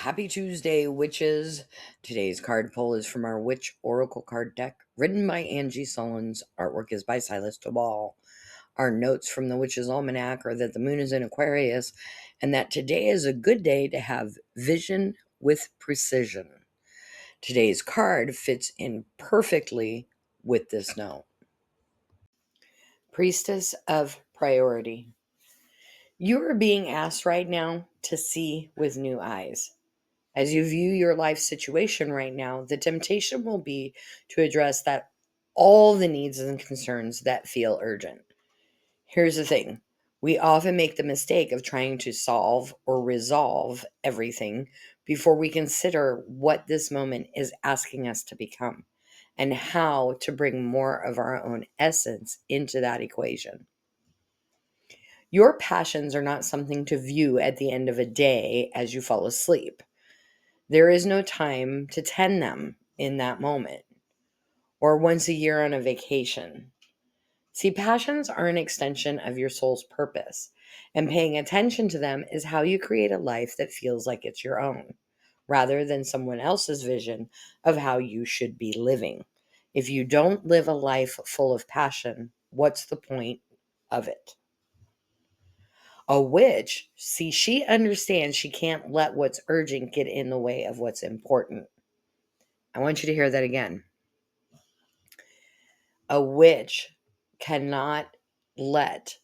Happy Tuesday, witches. Today's card pull is from our Witch Oracle card deck, written by Angie Sullins. Artwork is by Silas Tobal. Our notes from the Witch's Almanac are that the moon is in Aquarius and that today is a good day to have vision with precision. Today's card fits in perfectly with this note. Priestess of Priority. You are being asked right now to see with new eyes. As you view your life situation right now, the temptation will be to address that all the needs and concerns that feel urgent. Here's the thing. We often make the mistake of trying to solve or resolve everything before we consider what this moment is asking us to become and how to bring more of our own essence into that equation. Your passions are not something to view at the end of a day as you fall asleep. There is no time to tend them in that moment or once a year on a vacation. See, passions are an extension of your soul's purpose, and paying attention to them is how you create a life that feels like it's your own, rather than someone else's vision of how you should be living. If you don't live a life full of passion, what's the point of it? A witch, see, she understands she can't let what's urgent get in the way of what's important. I want you to hear that again. A witch cannot let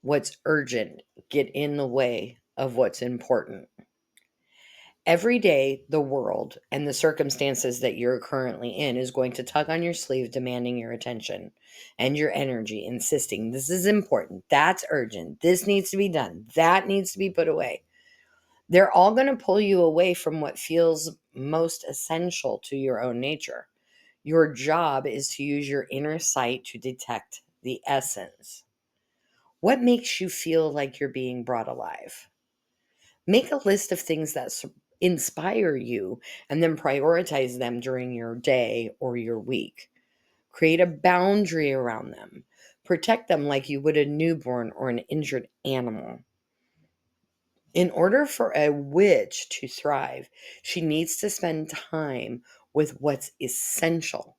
what's urgent get in the way of what's important. Every day, the world and the circumstances that you're currently in is going to tug on your sleeve, demanding your attention and your energy, insisting this is important, that's urgent, this needs to be done, that needs to be put away. They're all going to pull you away from what feels most essential to your own nature. Your job is to use your inner sight to detect the essence. What makes you feel like you're being brought alive? Make a list of things that inspire you and then prioritize them during your day or your week. Create a boundary around them. Protect them like you would a newborn or an injured animal. In order for a witch to thrive, she needs to spend time with what's essential,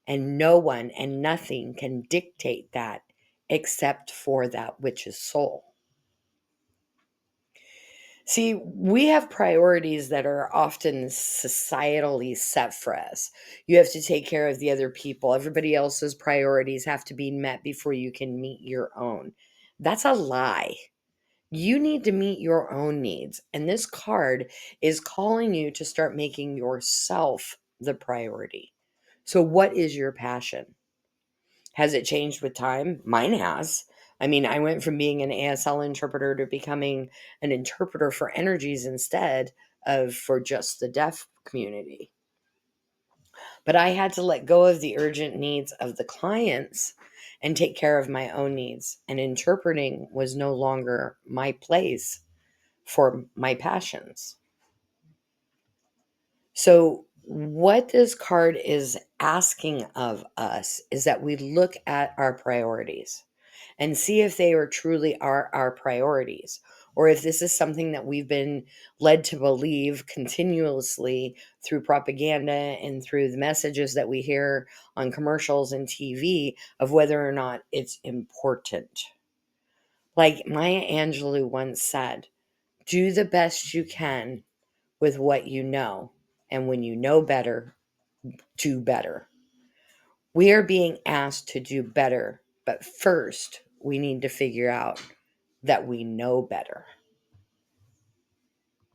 and no one and nothing can dictate that except for that witch's soul. See, we have priorities that are often societally set for us. You have to take care of the other people. Everybody else's priorities have to be met before you can meet your own. That's a lie. You need to meet your own needs. And this card is calling you to start making yourself the priority. So, what is your passion? Has it changed with time? Mine has. I mean, I went from being an ASL interpreter to becoming an interpreter for energies instead of for just the deaf community. But I had to let go of the urgent needs of the clients and take care of my own needs. And interpreting was no longer my place for my passions. So, what this card is asking of us is that we look at our priorities and see if they are truly our priorities, or if this is something that we've been led to believe continuously through propaganda and through the messages that we hear on commercials and TV of whether or not it's important. Like Maya Angelou once said, do the best you can with what you know. And when you know better, do better. We are being asked to do better, but first we need to figure out that we know better.